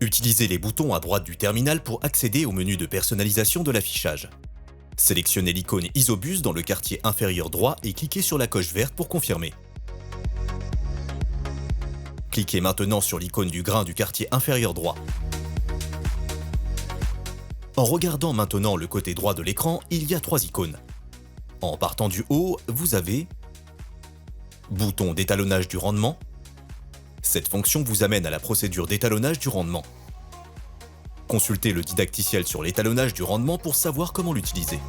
Utilisez les boutons à droite du terminal pour accéder au menu de personnalisation de l'affichage. Sélectionnez l'icône Isobus dans le quartier inférieur droit et cliquez sur la coche verte pour confirmer. Cliquez maintenant sur l'icône du grain du quartier inférieur droit. En regardant maintenant le côté droit de l'écran, il y a 3 icônes. En partant du haut, vous avez bouton d'étalonnage du rendement. Cette fonction vous amène à la procédure d'étalonnage du rendement. Consultez le didacticiel sur l'étalonnage du rendement pour savoir comment l'utiliser.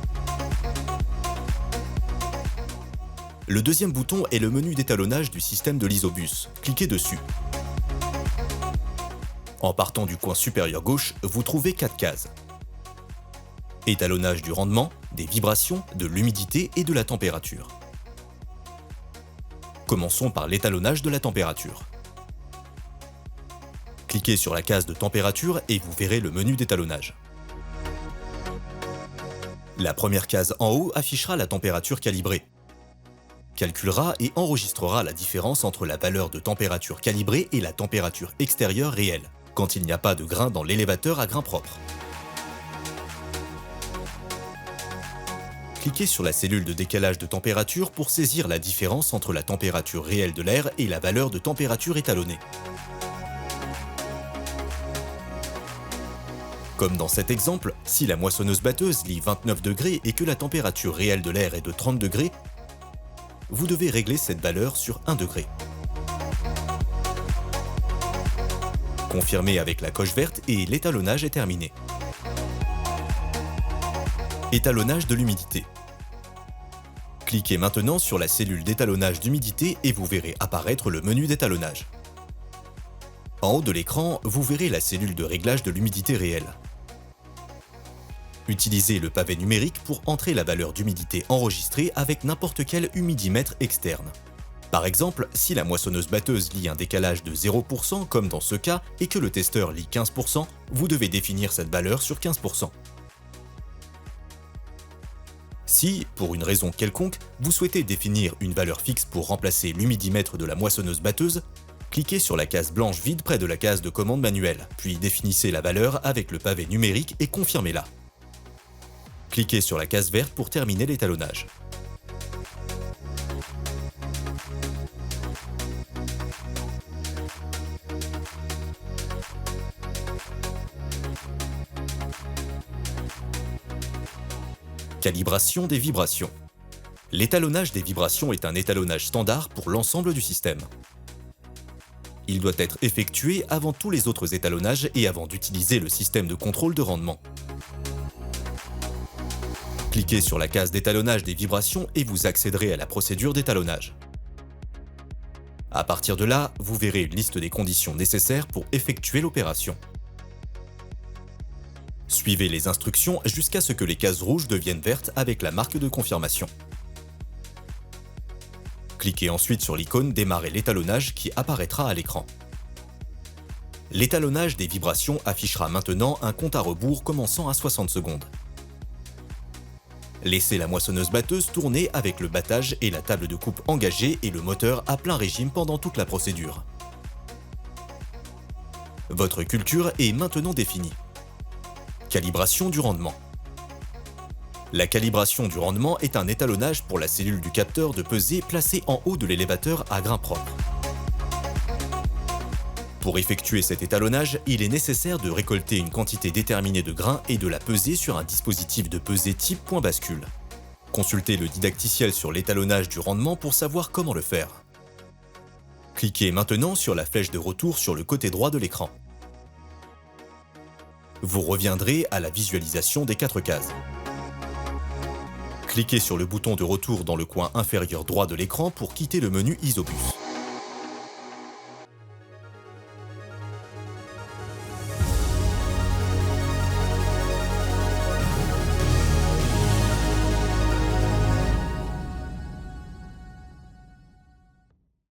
Le deuxième bouton est le menu d'étalonnage du système de l'Isobus. Cliquez dessus. En partant du coin supérieur gauche, vous trouvez 4 cases. Étalonnage du rendement, des vibrations, de l'humidité et de la température. Commençons par l'étalonnage de la température. Cliquez sur la case de température et vous verrez le menu d'étalonnage. La première case en haut affichera la température calibrée. Calculera et enregistrera la différence entre la valeur de température calibrée et la température extérieure réelle, quand il n'y a pas de grain dans l'élévateur à grain propre. Cliquez sur la cellule de décalage de température pour saisir la différence entre la température réelle de l'air et la valeur de température étalonnée. Comme dans cet exemple, si la moissonneuse-batteuse lit 29 degrés et que la température réelle de l'air est de 30 degrés, vous devez régler cette valeur sur 1 degré. Confirmez avec la coche verte et l'étalonnage est terminé. Étalonnage de l'humidité. Cliquez maintenant sur la cellule d'étalonnage d'humidité et vous verrez apparaître le menu d'étalonnage. En haut de l'écran, vous verrez la cellule de réglage de l'humidité réelle. Utilisez le pavé numérique pour entrer la valeur d'humidité enregistrée avec n'importe quel humidimètre externe. Par exemple, si la moissonneuse-batteuse lit un décalage de 0% comme dans ce cas et que le testeur lit 15%, vous devez définir cette valeur sur 15%. Si, pour une raison quelconque, vous souhaitez définir une valeur fixe pour remplacer l'humidimètre de la moissonneuse-batteuse, cliquez sur la case blanche vide près de la case de commande manuelle, puis définissez la valeur avec le pavé numérique et confirmez-la. Cliquez sur la case verte pour terminer l'étalonnage. Calibration des vibrations. L'étalonnage des vibrations est un étalonnage standard pour l'ensemble du système. Il doit être effectué avant tous les autres étalonnages et avant d'utiliser le système de contrôle de rendement. Cliquez sur la case d'étalonnage des vibrations et vous accéderez à la procédure d'étalonnage. À partir de là, vous verrez une liste des conditions nécessaires pour effectuer l'opération. Suivez les instructions jusqu'à ce que les cases rouges deviennent vertes avec la marque de confirmation. Cliquez ensuite sur l'icône « Démarrer l'étalonnage » qui apparaîtra à l'écran. L'étalonnage des vibrations affichera maintenant un compte à rebours commençant à 60 secondes. Laissez la moissonneuse-batteuse tourner avec le battage et la table de coupe engagée et le moteur à plein régime pendant toute la procédure. Votre culture est maintenant définie. Calibration du rendement. La calibration du rendement est un étalonnage pour la cellule du capteur de pesée placée en haut de l'élévateur à grain propre. Pour effectuer cet étalonnage, il est nécessaire de récolter une quantité déterminée de grains et de la peser sur un dispositif de pesée type point bascule. Consultez le didacticiel sur l'étalonnage du rendement pour savoir comment le faire. Cliquez maintenant sur la flèche de retour sur le côté droit de l'écran. Vous reviendrez à la visualisation des 4 cases. Cliquez sur le bouton de retour dans le coin inférieur droit de l'écran pour quitter le menu Isobus.